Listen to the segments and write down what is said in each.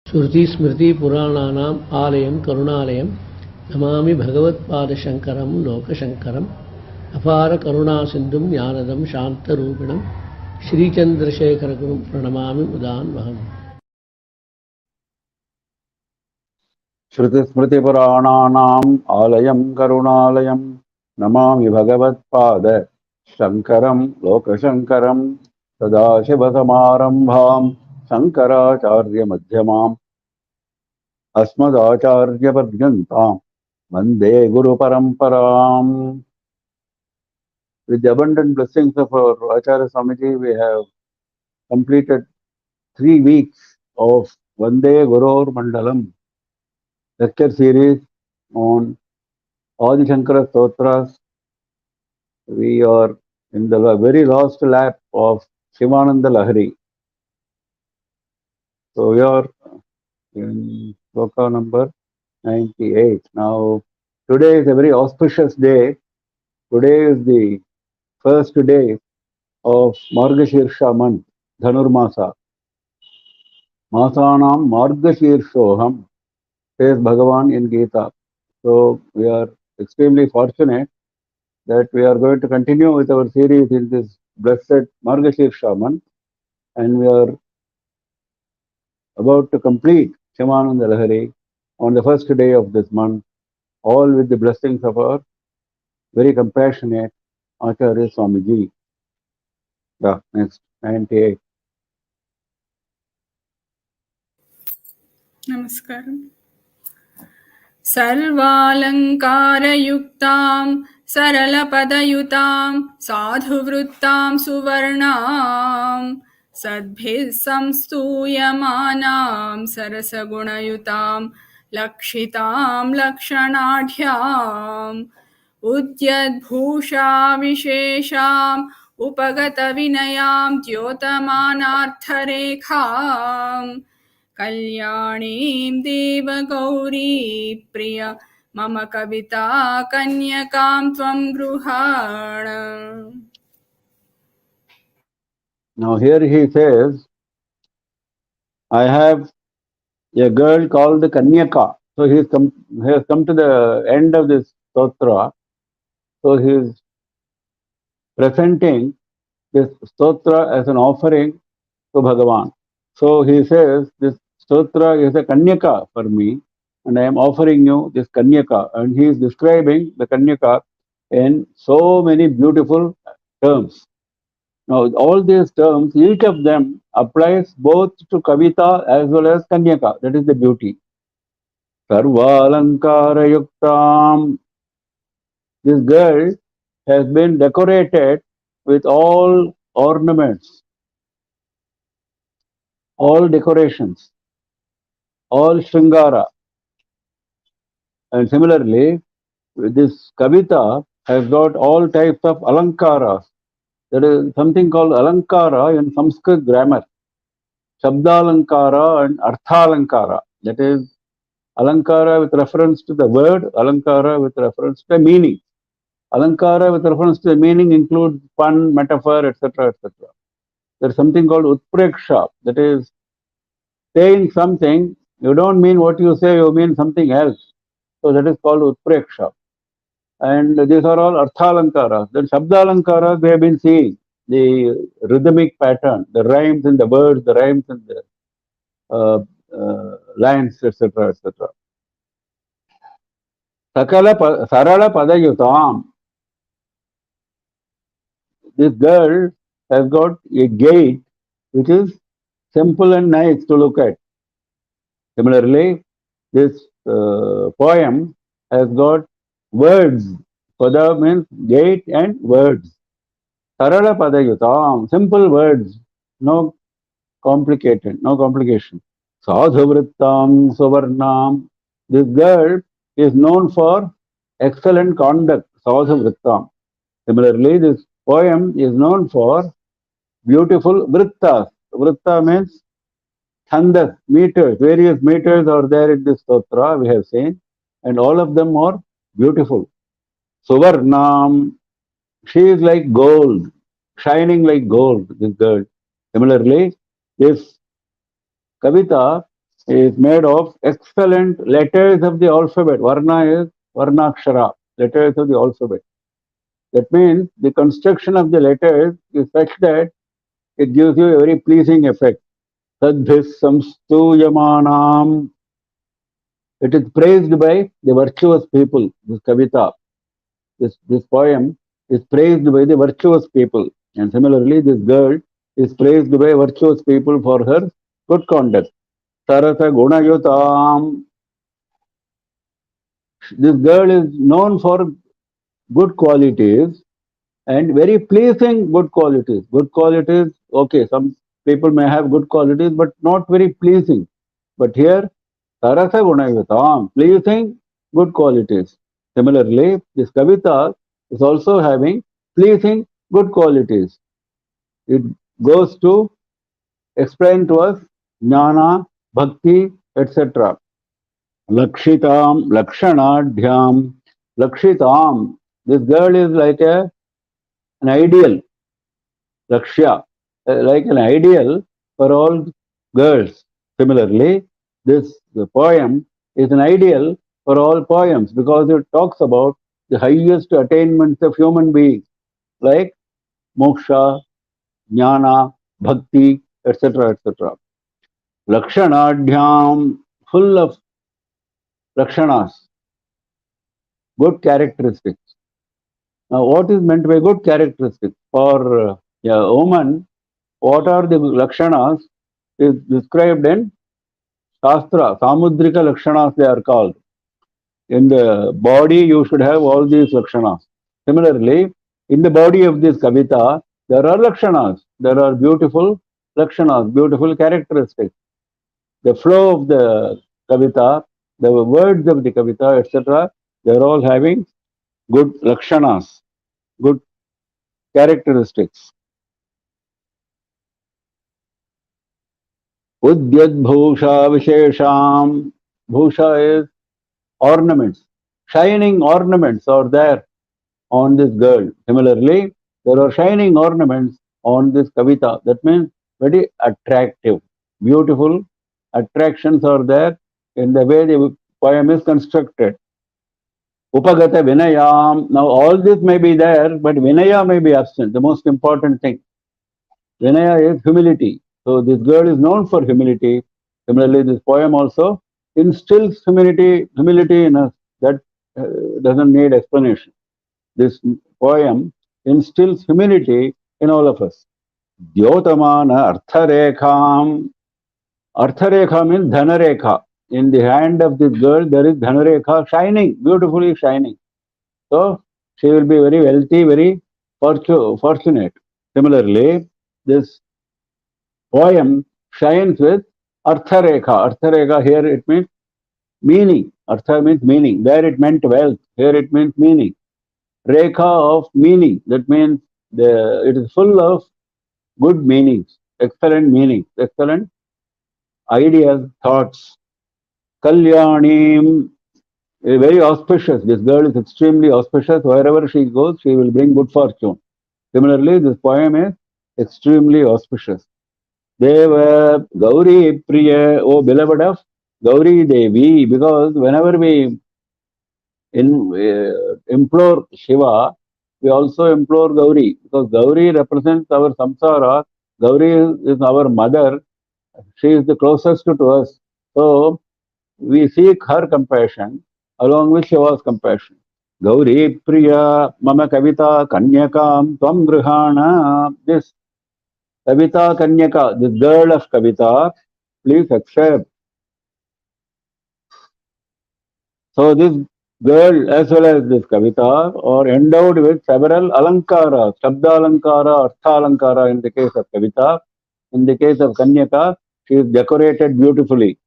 श्रुति स्मृति पुराणानाम् आलयं करुणालयं नमामि भगवत्पाद शंकरं लोकशंकरम् अपार करुणासिन्धुं ज्ञानदं शान्तरूपिणं श्रीचन्द्रशेखरगुरुं प्रणमामि मुदान्वहम्। श्रुति स्मृति पुराणानाम् आलयं करुणालयं नमामि भगवत्पाद शंकरं लोकशंकरं सदाशिवसमारम्भां शंकराचार्य मध्यमाम् अस्मदाचार्यपर्यन्तां वन्दे गुरुपरम्पराम्। With the abundant blessings of our Acharya Swamiji, we have completed 3 weeks of Vande GurorMandalam lecture series on all the Shankara Stotras. We are in the very last lap of Shivananda Lahari. So we are in sloka number 98. Now, today is a very auspicious day. Today is the first day of Margashirsha month, Dhanurmasa. Masanam Margashirshoham, says Bhagavan in Gita. So we are extremely fortunate that we are going to continue with our series in this blessed Margashirsha month, and we are about to complete Shivananda Lahari on the first day of this month, all with the blessings of our very compassionate Acharya Swamiji. Yeah, next, 98. Namaskaram. सर्वालङ्कारयुक्तां सरलपदयुतां साधुवृत्तां सुवर्णां सद्भिः संस्तूयमानां सरसगुणयुतां लक्षितां लक्षणाढ्याम् उद्यद्भूषा विशेषाम् उपगतविनयां द्योतमानार्थरेखाम् कल्याणीं देवगौरी प्रिय मम कविता कन्यकां त्वं गृहाण. Now here he says, I have a girl called Kanyaka. So he has come to the end of this stotra. So he is presenting this stotra as an offering to Bhagavan. So he says, this stotra is a Kanyaka for me, and I am offering you this Kanyaka. And he is describing the Kanyaka in so many beautiful terms. Now, all these terms, each of them applies both to Kavita as well as Kanyaka. That is the beauty. Sarvalankara Yuktam. This girl has been decorated with all ornaments, all decorations, all Shringara. And similarly, this Kavita has got all types of Alankaras. There is something called Alankara in Sanskrit grammar. Shabdalankara and Arthalankara. That is Alankara with reference to the word, Alankara with reference to the meaning. Alankara with reference to the meaning includes pun, metaphor, etc. etc. There is something called Utpreksha. That is saying something, you don't mean what you say, you mean something else. So that is called Utpreksha. And these are all Arthalankaras. Then Shabdalankaras, we have been seeing the rhythmic pattern, the rhymes in the words, the rhymes in the lines, etc. etc. Sarala Padayutam. This girl has got a gait which is simple and nice to look at. Similarly, this poem has got words. Pada means gait and words. Sarala Padayutam, simple words, no complication. Sadhuvrittam Suvarnam. This girl is known for excellent conduct. Sadhuvrittam. Similarly, this poem is known for beautiful vrittas. Vritta means chandas, meters. Various meters are there in this stotra, we have seen, and all of them are beautiful. Suvarnam, she is like gold, shining like gold, this girl. Similarly, this Kavita is made of excellent letters of the alphabet. Varna is Varnakshara, letters of the alphabet. That means the construction of the letters is such that it gives you a very pleasing effect. Sadbhis samstuyamanam. It is praised by the virtuous people. This kavita, this poem is praised by the virtuous people. And similarly, this girl is praised by virtuous people for her good conduct. Sarasa Gunayutam. This girl is known for good qualities and very pleasing good qualities. Good qualities, okay, some people may have good qualities, but not very pleasing. But here, Sarasa Gunayutam, pleasing good qualities. Similarly, this Kavita is also having pleasing good qualities. It goes to explain to us jnana, bhakti, etc. Lakshitam, Lakshanadhyam, Lakshitam. This girl is like an ideal, Lakshya, like an ideal for all girls. Similarly, this poem is an ideal for all poems because it talks about the highest attainments of human beings, like moksha, jnana, bhakti, etc., etc. Lakshanadhyam, full of lakshanas, good characteristics. Now, what is meant by good characteristics? For a woman, what are the lakshanas is described in Shastra, Samudrika lakshanas they are called. In the body, you should have all these lakshanas. Similarly, in the body of this kavita, there are lakshanas. There are beautiful lakshanas, beautiful characteristics. The flow of the kavita, the words of the kavita, etc., they are all having good lakshanas, good characteristics. Udyad bhusha vishesham. Bhusha is ornaments. Shining ornaments are there on this girl. Similarly, there are shining ornaments on this kavita. That means very attractive, beautiful attractions are there in the way the poem is constructed. Upagata vinayam. Now all this may be there, but vinaya may be absent. The most important thing. Vinaya is humility. So this girl is known for humility. Similarly, this poem also instills humility in us. That doesn't need explanation. This poem instills humility in all of us. Dyotamana Artharekham. Artharekha means Dhanarekha. In the hand of this girl, there is Dhanarekha shining, beautifully shining. So she will be very wealthy, very fortunate. Similarly, this poem shines with Artharekha. Artharekha here it means meaning. Artha means meaning. There it meant wealth. Here it means meaning. Rekha of meaning. That means it is full of good meanings, excellent ideas, thoughts. Kalyanim, very auspicious. This girl is extremely auspicious. Wherever she goes, she will bring good fortune. Similarly, this poem is extremely auspicious. Deva Gauri Priya, oh beloved of Gauri Devi, because whenever we implore Shiva, we also implore Gauri, because Gauri represents our samsara. Gauri is our mother. She is the closest to us. So we seek her compassion along with Shiva's compassion. Gauri Priya Mama Kavita Kanyakam Tvam Grihana. This Kavita Kanyaka, this girl of Kavita, please accept. So this girl as well as this Kavita are endowed with several alankara, Shabda alankara, Artha alankara in the case of Kavita. In the case of Kanyaka, she is decorated beautifully.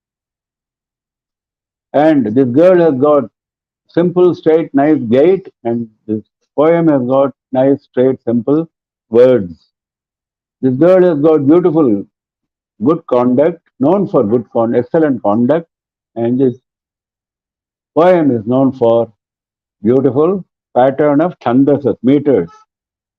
And this girl has got simple, straight, nice gait, and this poem has got nice, straight, simple words. This girl has got beautiful, good conduct, known for good excellent conduct, and this poem is known for beautiful pattern of chandasas, meters.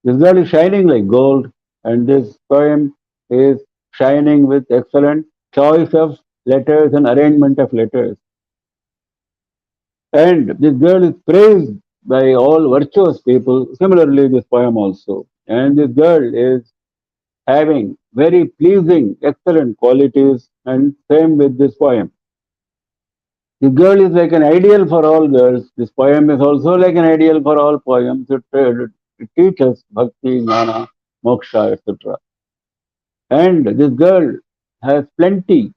This girl is shining like gold, and this poem is shining with excellent choice of letters and arrangement of letters. And this girl is praised by all virtuous people. Similarly, this poem also. And this girl is having very pleasing, excellent qualities, and same with this poem. The girl is like an ideal for all girls. This poem is also like an ideal for all poems. It teaches bhakti, jnana, moksha, etc. And this girl has plenty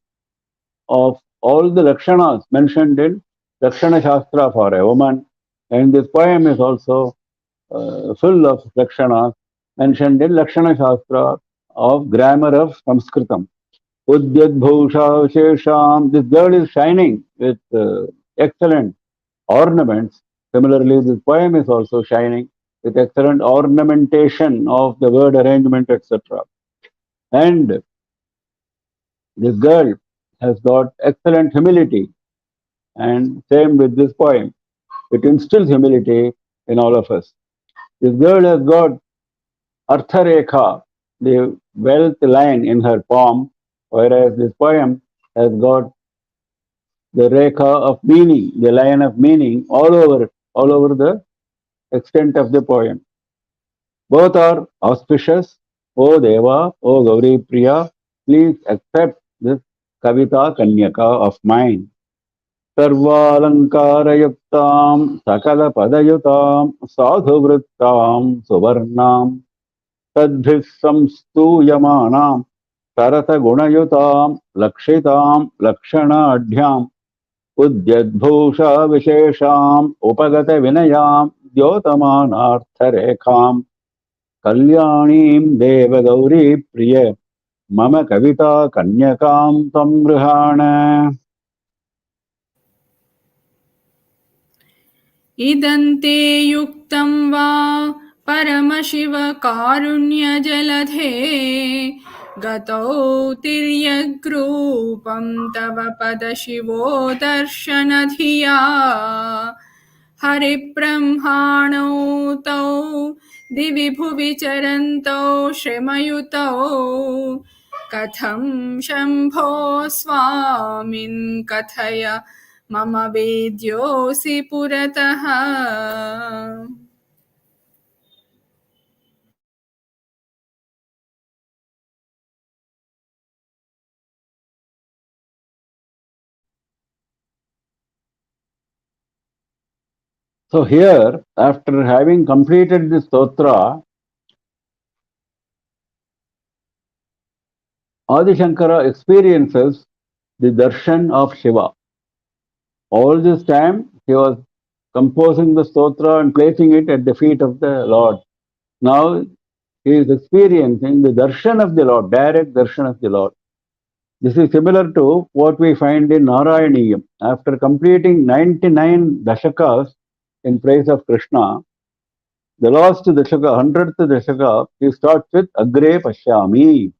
of all the lakshanas mentioned in Lakshana Shastra for a woman. And this poem is also full of lakshanas mentioned in Lakshana Shastra of grammar of Sanskritam. Udyat Bhusha Shesham. This girl is shining with excellent ornaments. Similarly, this poem is also shining with excellent ornamentation of the word arrangement, etc. And this girl has got excellent humility, and same with this poem. It instills humility in all of us. This girl has got Artha Rekha, the wealth line in her palm, whereas this poem has got the Rekha of meaning, the line of meaning all over the extent of the poem. Both are auspicious. O Deva, O Gauri Priya, please accept this Kavita Kanyaka of mine. Sarvalankarayuktam Sakala Padayutam Sadhuvrittam Suvarnam Tadbhis Samstuyamanam Sarata Gunayutam Lakshitam Lakshana Udyadbhusha Vishesham Upagata Vinayam Dyotamanartharekham Kalyanim Deva Gauri Priya Mama Kavita Kanyakam Tamgrihana. इदन्ते युक्तं वा परमशिव कारुण्यजलधे गतौ तिर्यग्रूपं तव पदशिवो दर्शनधिया हरिब्रह्माणौ तौ दिवि भुवि चरन्तौ श्रीमयुतौ कथं शम्भो स्वामिन् कथय मम वेद्योऽसि पुरतः. So here, after having completed this stotra, Adi Shankara experiences the darshan of Shiva. All this time, he was composing the stotra and placing it at the feet of the Lord. Now, he is experiencing the darshan of the Lord, direct darshan of the Lord. This is similar to what we find in Narayaniyam. After completing 99 dashakas in praise of Krishna, the last dashaka, 100th dashaka, he starts with Agre Pashyami.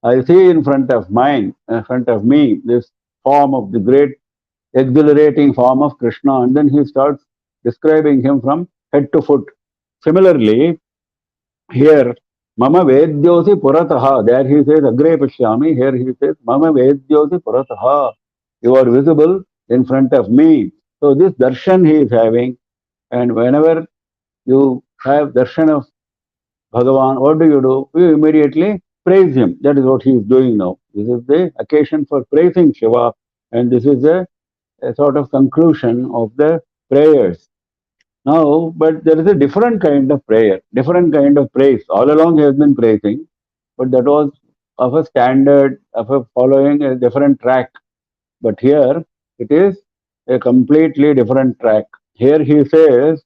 I see in front of me, this form of the great exhilarating form of Krishna, and then he starts describing him from head to foot. Similarly, here, Mama Vedyosi Purataha, there he says Agre Pashyami, here he says Mama Vedyosi Purataha, you are visible in front of me. So this darshan he is having, and whenever you have darshan of Bhagavan, what do? You immediately praise him. That is what he is doing now. This is the occasion for praising Shiva, and this is a sort of conclusion of the prayers. Now, but there is a different kind of prayer, different kind of praise. All along he has been praising, but that was of a standard, of a following a different track. But here it is a completely different track. Here he says,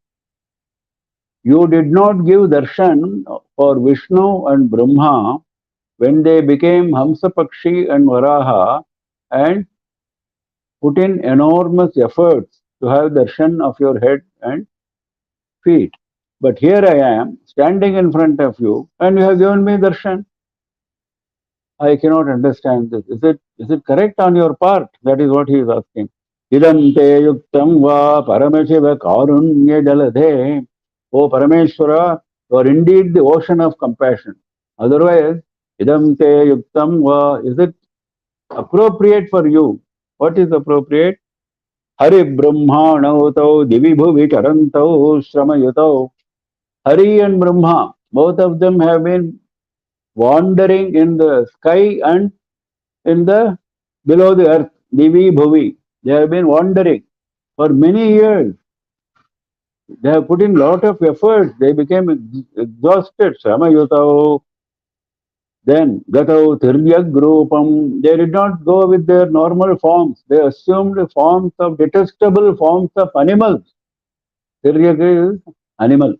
you did not give darshan for Vishnu and Brahma when they became Hamsapakshi and Varaha and put in enormous efforts to have darshan of your head and feet. But here I am standing in front of you and you have given me darshan. I cannot understand this. Is it correct on your part? That is what he is asking. Idam te yuktam va paramashiva karunya jaladhe. O Parameshwara, you are indeed the ocean of compassion. Otherwise, idam te yuktam va, is it appropriate for you. What is appropriate? Hari Brahmano tau divi bhuvi charantau shramayutau. Hari and Brahma, both of them have been wandering in the sky and in the below the earth, divi bhuvi. They have been wandering for many years. They have put in lot of effort. They became exhausted. Shramayutau. Then Gatau Tiryagrupam. They did not go with their normal forms. They assumed forms of detestable forms of animals. Tiryak is animal.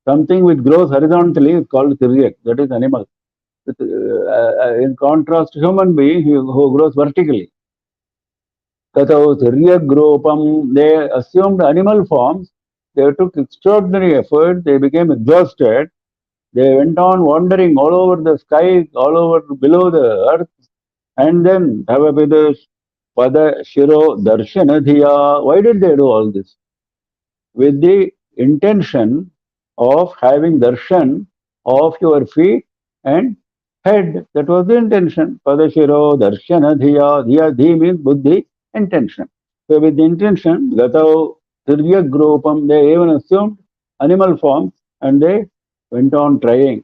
Something which grows horizontally is called tiryak. That is animal. In contrast to human being who grows vertically. Gatau Tiryagrupam. They assumed animal forms. They took extraordinary effort. They became exhausted. They went on wandering all over the sky, all over below the earth, and then Dhavapidash, Pada, Shiro, Darshanadhiya. Why did they do all this? With the intention of having darshan of your feet and head. That was the intention. Pada, Shiro, Darshanadhiya. Dhiya, dhi means buddhi, intention. So with the intention, Gatau, Tiryak Grupam, they even assumed animal forms and they went on trying.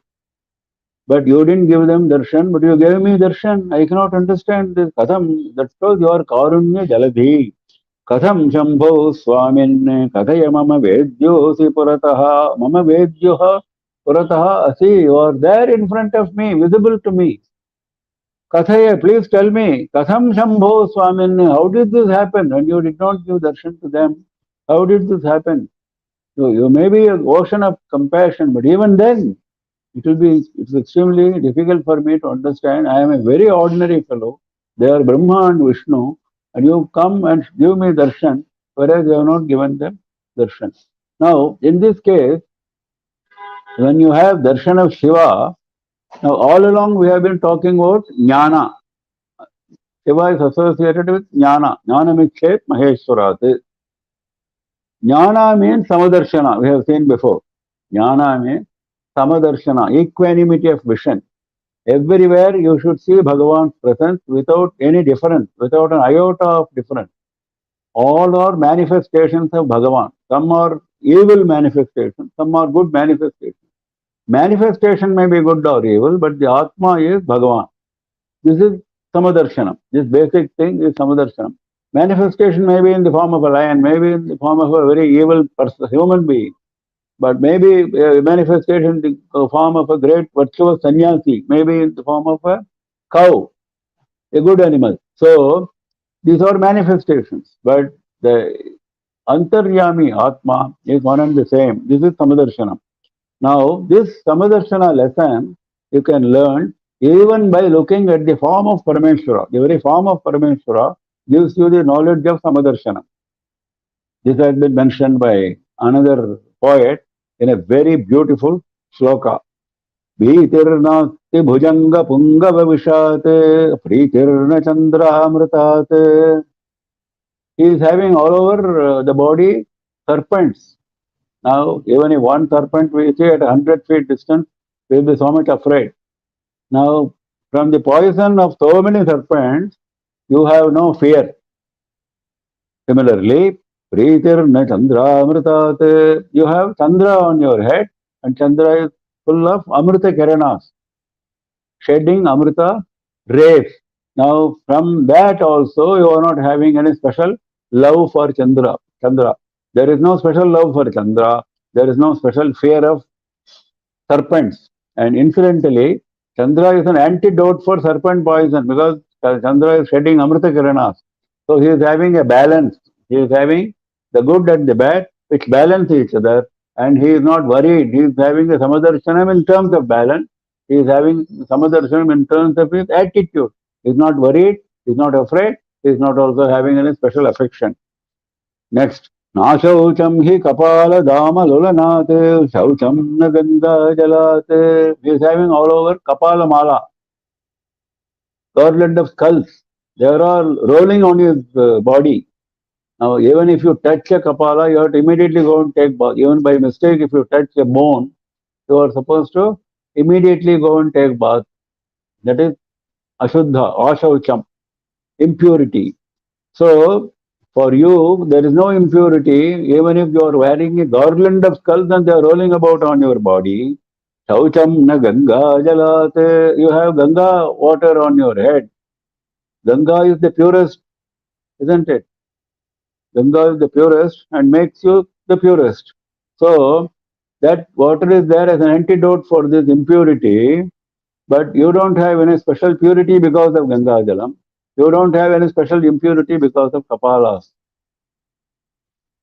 But you didn't give them darshan, but you gave me darshan. I cannot understand this. Katham, that's because you are karunya jaladhi. Katham shambho swamin kathaya mama vedyosi purataha. Mama vedyoha purataha asi. You are there in front of me, visible to me. Kathaya, please tell me. Katham shambho swamin. How did this happen? And you did not give darshan to them. How did this happen? You may be an ocean of compassion, but even then, it's extremely difficult for me to understand. I am a very ordinary fellow. They are Brahma and Vishnu, and you come and give me darshan, whereas you have not given them darshan. Now, in this case, when you have darshan of Shiva, now all along we have been talking about jnana. Shiva is associated with jnana. Jnana Mikshet Maheshwarat. Jnana means samadarshana, we have seen before. Jnana means samadarshana, equanimity of vision. Everywhere you should see Bhagavan's presence without any difference, without an iota of difference. All are manifestations of Bhagavan. Some are evil manifestations, some are good manifestations. Manifestation may be good or evil, but the Atma is Bhagavan. This is Samadarsanam. This basic thing is Samadarsanam. Manifestation may be in the form of a lion, maybe in the form of a very evil person, human being. But maybe a manifestation in the form of a great virtuous sannyasi, maybe in the form of a cow, a good animal. So these are manifestations, but the Antaryami Atma is one and the same. This is Samadarshana. Now, this Samadarshana lesson you can learn even by looking at the form of Parameshwara. The very form of Parameshwara gives you the knowledge of Samadarshana. This has been mentioned by another poet in a very beautiful shloka. Bhitirnasti bhujanga pungava vishate pritirna chandra amritate. He is having all over the body serpents. Now, even if one serpent we see at 100 feet distance, we will be so much afraid. Now, from the poison of so many serpents, you have no fear. Similarly, Pritirna Chandra Amritat, you have Chandra on your head, and Chandra is full of Amrita Kiranas, shedding Amrita rays. Now, from that also, you are not having any special love for Chandra. There is no special love for Chandra. There is no special fear of serpents. And incidentally, Chandra is an antidote for serpent poison because Chandra is shedding Amrita Kiranas. So he is having a balance. He is having the good and the bad, which balance each other. And he is not worried. He is having a Samadarsanam in terms of balance. He is having Samadarsanam in terms of his attitude. He is not worried. He is not afraid. He is not also having any special affection. Next. Nashaucham hi kapala dama lulanate, shaucham na ganga jalate. He is having all over kapala mala, garland of skulls. They are all rolling on his body. Now, even if you touch a kapala, you have to immediately go and take bath. Even by mistake, if you touch a bone, you are supposed to immediately go and take bath. That is ashuddha, ashaucham. impurity. So, for you, there is no impurity, even if you are wearing a garland of skulls and they are rolling about on your body. Shaucham na Ganga Jalat, you have Ganga water on your head. Ganga is the purest, isn't it? Ganga is the purest and makes you the purest. So, that water is there as an antidote for this impurity, but you don't have any special purity because of Ganga Jalam. You don't have any special impurity because of Kapalas.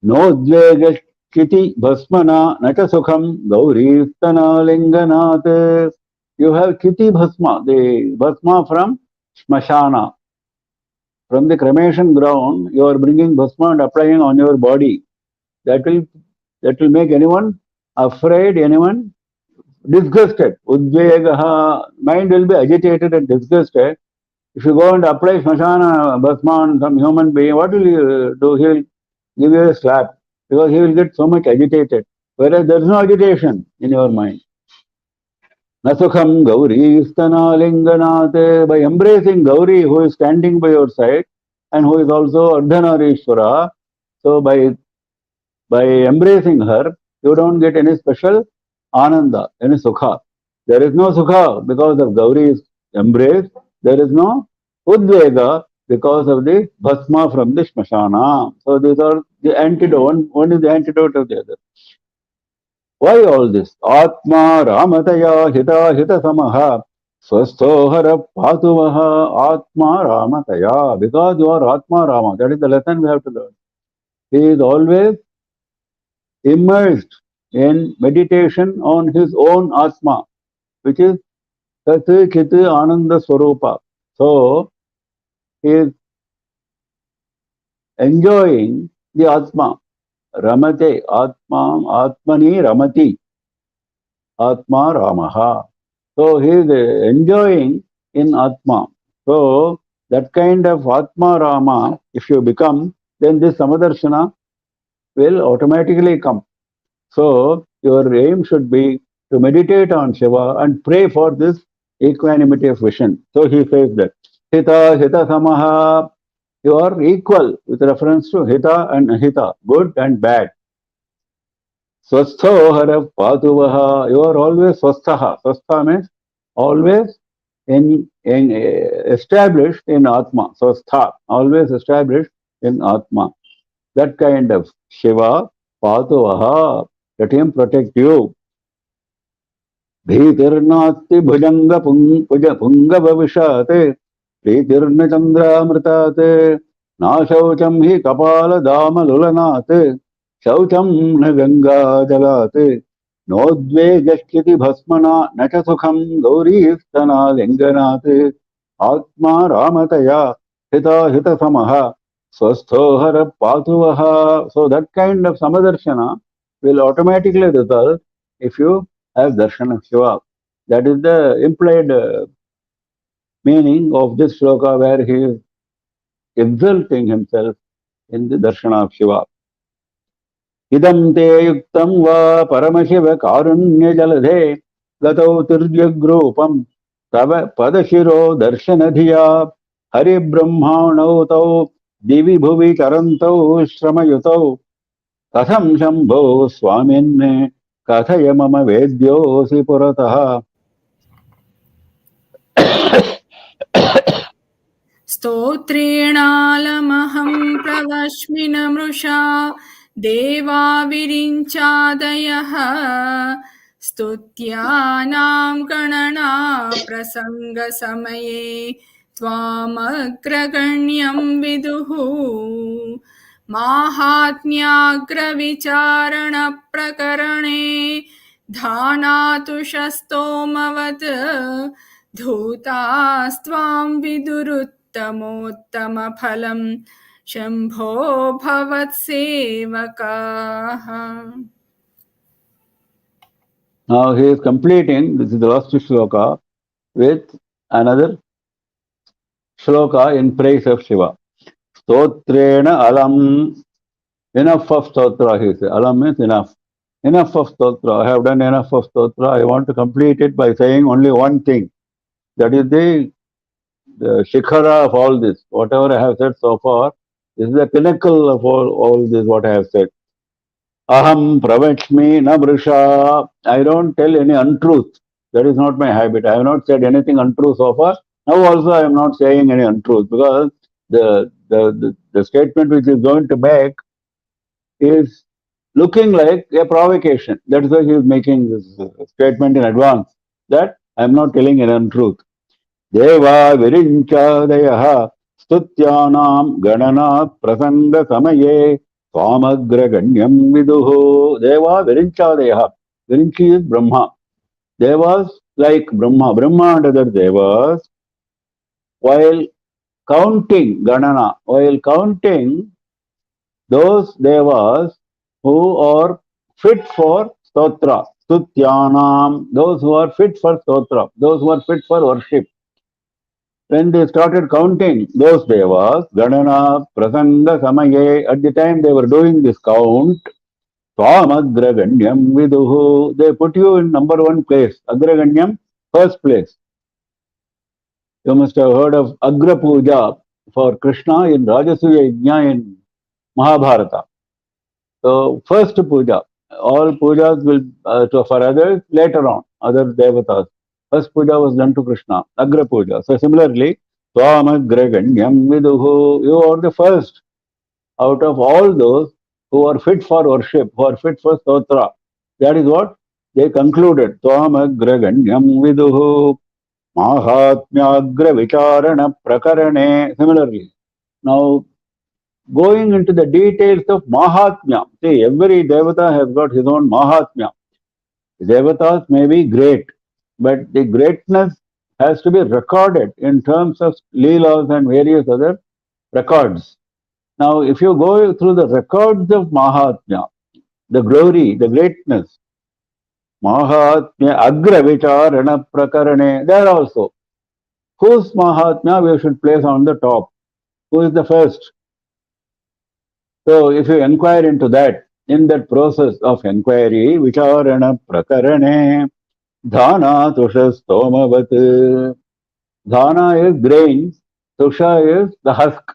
Nodvega kiti bhasmana nata sukham gauristana linganat. You have kiti bhasma, the bhasma from smashana. From the cremation ground, you are bringing bhasma and applying on your body. That will make anyone afraid, anyone disgusted. Udvegaha, mind will be agitated and disgusted. If you go and apply smashana bhasma on some human being, what will you do? He will give you a slap because he will get so much agitated. Whereas there is no agitation in your mind. Nasukham Gauri Istanalinganate. By embracing Gauri, who is standing by your side and who is also Ardhanarishwara, so by embracing her, you don't get any special ananda, any sukha. There is no sukha because of Gauri's embrace. There is no udvega because of the bhasma from the smashana. So these are the antidote. One is the antidote of the other. Why all this? Atma Ramataya Hita Hita Samaha Swasthohara Patuvaha Atma Ramataya. Because you are Atma Rama. That is the lesson we have to learn. He is always immersed in meditation on his own Atma, which is Tat Chit Ananda Swarupa. So he is enjoying the Atma. Ramate Atma Atmani Ramati Atma Ramaha. So he is enjoying in Atma. So that kind of Atma Rama, if you become, then this Samadarshana will automatically come. So your aim should be to meditate on Shiva and pray for this equanimity of vision. So he says that Hita Hita Samaha, you are equal with reference to Hita and Ahita, good and bad. Swasthohara Patuvaha, you are always Swasthaha. Swastha means always established in Atma. Swastha, always established in Atma. That kind of Shiva, Patuvaha, let him protect you. Bhitirnati bhujanga punga bhavishate, Pritirna chandramritate, Na shaucham hi kapala dama lulanate, Shaucham na ganga jalate, Nodvegashkiti bhasmana nacha sukham gauristana linganate, Atma ramataya hita hita samaha, Swasthohara patuvaha. So that kind of samadarshana will automatically result if you have darshan of Shiva. That is the implied meaning of this shloka, where he is exalting himself in the darshana of Shiva. Idam te yuktam va paramashiva karunya jaladhe gatau tirjagrupam tava padashiro darshanadhiya hari brahmanau tau divi bhuvi charantau shramayutau katham shambho swaminne kathaya mama vedyosi purataha. स्तोत्रेणालमहं प्लवश्मिनमृषा देवा विरिञ्चादयः स्तुत्यानां गणना प्रसङ्गसमये त्वामग्रगण्यं विदुः माहात्म्याग्रविचारणप्रकरणे धानातुषस्तोमवत् धूतास्त्वां विदुरुत्तमोत्तमफलं Shambho भवत्सेवकाः. Now he is completing, this is the last shloka, with another shloka in praise of Shiva. Stotrena alam, enough of stotra, he says. Alam means enough. Enough of stotra. I have done enough of stotra. I want to complete it by saying only one thing. That is the the shikhara of all this. Whatever I have said so far, this is the pinnacle of all this what I have said. Aham pravachmi na vrisha. I don't tell any untruth. That is not my habit. I have not said anything untrue so far. Now also I am not saying any untruth because the statement which is going to make is looking like a provocation. That is why he is making this statement in advance that I am not telling an untruth. Deva virinchadayaha stutyanam ganana prasanga samaye swamagraganyam viduhu. Deva virinchadayaha. Virinchi is Brahma. Devas like Brahma. Brahma and other devas, while counting ganana, while counting those devas who are fit for stotra, stutyanam, those who are fit for stotra, those who are fit for worship. When they started counting those devas, Ganana, Prasanga, Samaye, at the time they were doing this count, Swamagraganyam Viduhu, they put you in number one place, Agraganyam, first place. You must have heard of Agra Puja for Krishna in Rajasuya Yajna in Mahabharata. So, first puja, all pujas will, for others, later on, other devatas. First puja was done to Krishna, Agra Puja. So similarly, Swamagraganyam Viduhu, you are the first out of all those who are fit for worship, who are fit for stotra. That is what they concluded. Swamagraganyam Viduhu Mahatmyagra Vicharana Prakarane. Similarly, now going into the details of Mahatmya. See, every Devata has got his own Mahatmya. Devatas may be great, but the greatness has to be recorded in terms of Leelas and various other records. Now, if you go through the records of Mahatmya, the glory, the greatness, Mahatmya Agra Vicharana Prakarane, there also, whose Mahatmya we should place on the top? Who is the first? So, if you inquire into that, in that process of inquiry, Vicharana Prakarane, Dhana Tusha Stomavat. Dhana is grain, Tusha is the husk,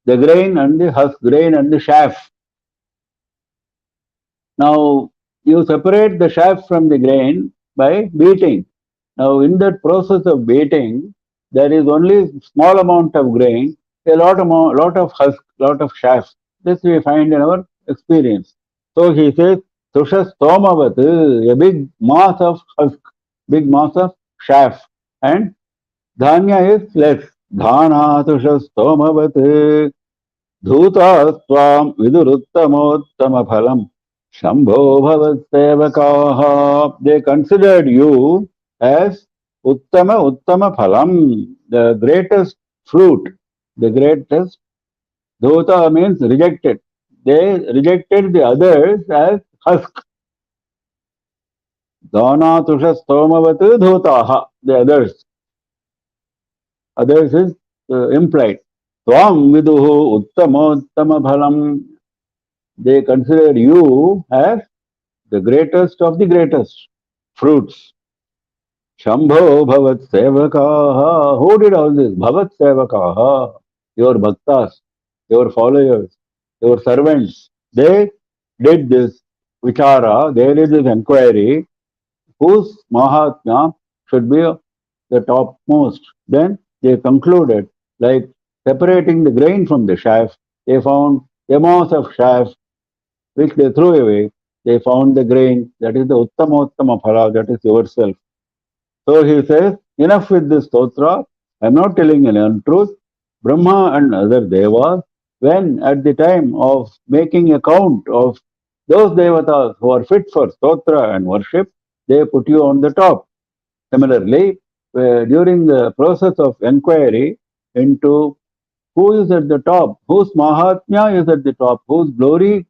the grain and the husk, grain and the chaff. Now, you separate the chaff from the grain by beating. Now, in that process of beating, there is only small amount of grain, a lot of husk, lot of chaff. This we find in our experience. So he says, Tusha Stomavat, a big mass of husk, big mass of chaff. And Dhanya is less. Dhana Tusha Stomavat, Dhuta Swam Viduruttamottama Phalam. Shambho Bhavat Sevakaha. They considered you as Uttama Phalam, the greatest fruit, the greatest. Dhota means rejected. They rejected the others as husk. Dhana Tusha Stomavat Dhotaha, the others. Others is implied. Swam Viduhu Uttama Phalam. They consider you as the greatest of the greatest fruits. Shambho Bhavat Sevakaha. Who did all this? Bhavat Sevakaha. Your bhaktas, your followers, your servants. They did this vichara, they did this inquiry, whose Mahatmya should be the topmost. Then they concluded, like separating the grain from the chaff, they found a mass of chaff which they threw away. They found the grain, that is the Uttama Phala, that is yourself. So he says, enough with this stotra, I am not telling an untruth. Brahma and other devas, when at the time of making a count of those devatas who are fit for stotra and worship, they put you on the top. Similarly, during the process of inquiry into who is at the top, whose Mahatmya is at the top, whose glory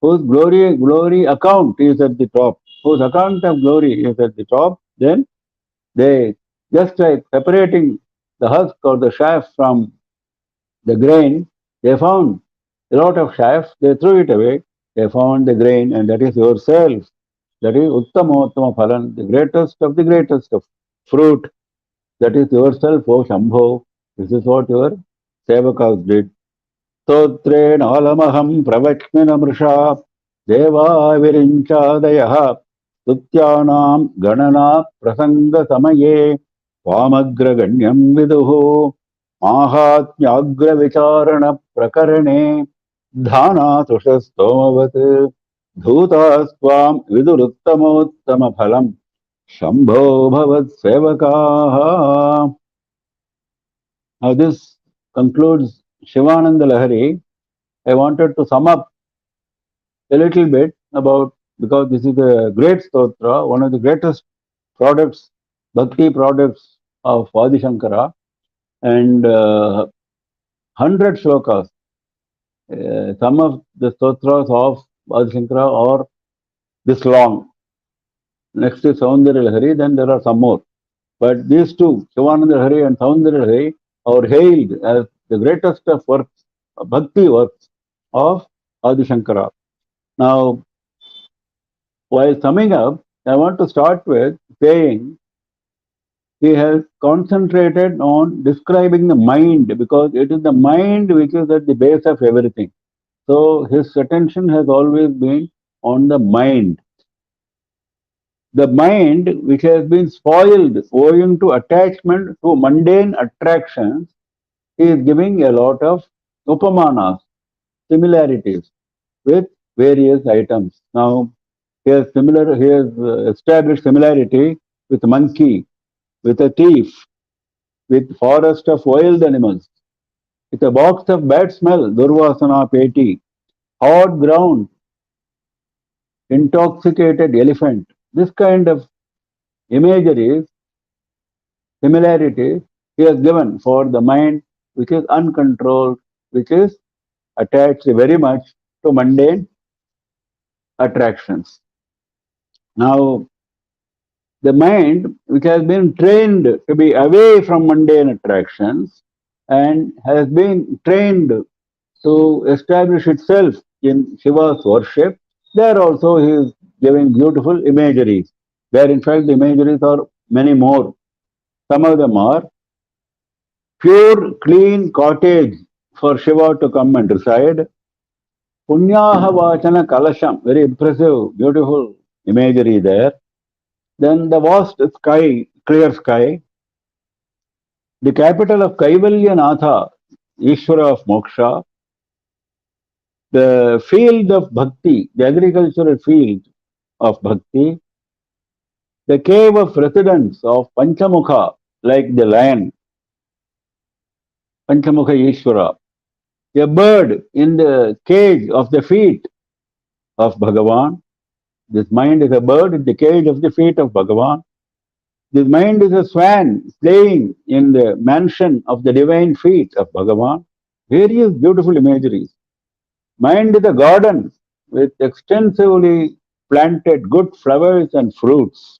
account is at the top, whose account of glory is at the top, then they, just like separating the husk or the chaff from the grain, they found a lot of chaff, they threw it away, they found the grain, and that is yourself. That is Uttama Phalan, the greatest of fruit. That is yourself, O Shambho. This is what your Sevakas did. Stotre nalamaham pravachmina mrisha deva virinchadayah Tutyanam ganana prasanga samaye Vamagraganyam viduhu Mahatmyagra vicharana prakarane Dhana tushastomavate Dhutasvam viduruttamottama phalam Shambho bhavat sevakaha. Now this concludes Shivananda Lahari. I wanted to sum up a little bit about, because this is a great stotra, one of the greatest products, bhakti products of Adi Shankara, and 100 shlokas. Some of the stotras of Adi Shankara are this long. Next is Saundarya Lahari, then there are some more. But these two, Shivananda Lahari and Saundarya Lahari, are hailed as the greatest of works, bhakti works of Adi Shankara. Now, while summing up, I want to start with saying he has concentrated on describing the mind, because it is the mind which is at the base of everything. So his attention has always been on the mind. The mind, which has been spoiled owing to attachment to mundane attractions, he is giving a lot of upamanas, similarities with various items. Now, he has established similarity with monkey, with a thief, with forest of wild animals, with a box of bad smell, Durvasana Peti, hot ground, intoxicated elephant. This kind of imageries, similarities, he has given for the mind which is uncontrolled, which is attached very much to mundane attractions. Now, the mind which has been trained to be away from mundane attractions and has been trained to establish itself in Shiva's worship, there also he is giving beautiful imageries, where in fact the imageries are many more. Some of them are pure, clean cottage for Shiva to come and reside. Punyaha Vachana Kalasham, very impressive, beautiful imagery there. Then the vast sky, clear sky. The capital of Kaivalya Natha, Ishvara of Moksha. The field of bhakti, the agricultural field of bhakti. The cave of residence of Panchamukha, like the lion, Panchamukha Ishvara. A bird in the cage of the feet of Bhagavan. This mind is a bird in the cage of the feet of Bhagavan. This mind is a swan playing in the mansion of the divine feet of Bhagavan. Various beautiful imageries. Mind is a garden with extensively planted good flowers and fruits.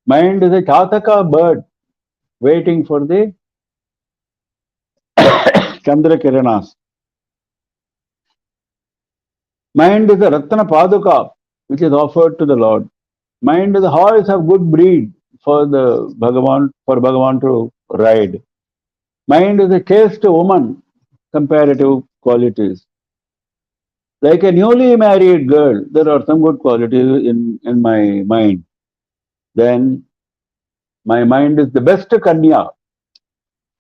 Mind is a Chataka bird waiting for the Chandra Kiranas. Mind is a Ratna Paduka which is offered to the Lord. Mind is a horse of good breed for Bhagavan to ride. Mind is a chaste woman, comparative qualities. Like a newly married girl, there are some good qualities in my mind. Then my mind is the best Kanya.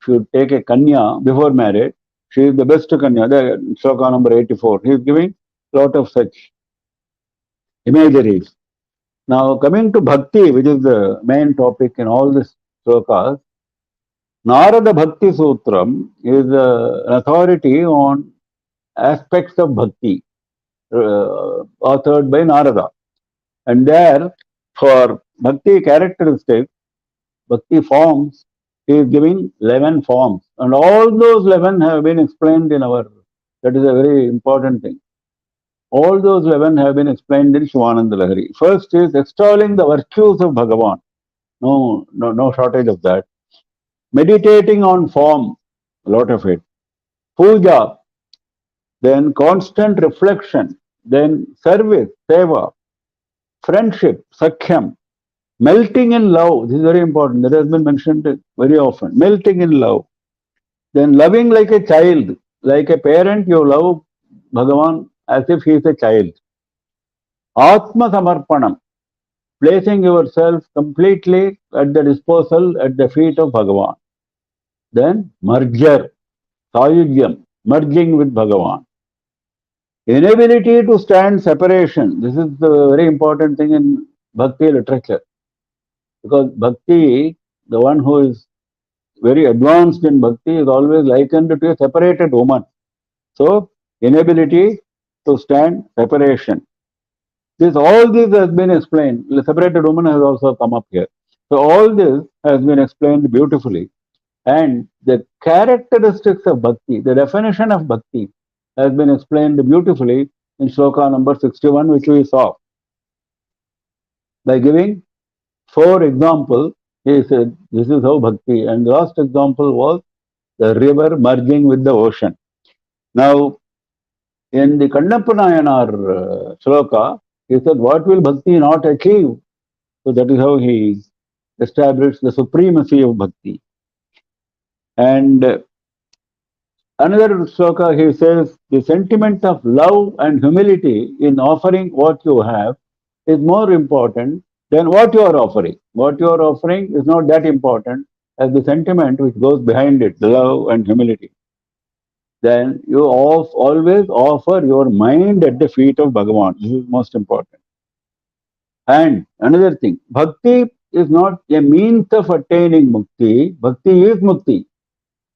If you take a Kanya before marriage, she is the best Kanya. The Shloka number 84. He is giving a lot of such imageries. Now coming to Bhakti, which is the main topic in all these shlokas, Narada Bhakti Sutram is an authority on aspects of Bhakti, authored by Narada. And there, for Bhakti characteristics, Bhakti forms, he is giving 11 forms. And all those 11 have been explained in our, that is a very important thing. All those 11 have been explained in Shivananda Lahari. First is extolling the virtues of Bhagavan. No shortage of that. Meditating on form, a lot of it. Puja, then constant reflection, then service, seva, friendship, sakhyam, melting in love. This is very important. That has been mentioned very often. Melting in love. Then loving like a child, like a parent, you love Bhagavan as if he is a child. Atma Samarpanam, placing yourself completely at the disposal at the feet of Bhagavan. Then merger, Sayugyam, merging with Bhagavan. Inability to stand separation. This is the very important thing in Bhakti literature. Because Bhakti, the one who is very advanced in Bhakti, is always likened to a separated woman. So, inability to stand separation. All this has been explained. The separated woman has also come up here. So, all this has been explained beautifully. And the characteristics of Bhakti, the definition of Bhakti, has been explained beautifully in Shloka number 61, which we saw. By giving 4 examples, he said, this is how Bhakti. And the last example was the river merging with the ocean. Now, in the Kandappanayanar Shloka, he said, what will Bhakti not achieve? So that is how he established the supremacy of Bhakti. And another shloka, he says, the sentiment of love and humility in offering what you have is more important than what you are offering. What you are offering is not that important as the sentiment which goes behind it, the love and humility. Then you always offer your mind at the feet of Bhagavan. This is most important. And another thing, bhakti is not a means of attaining mukti. Bhakti is mukti.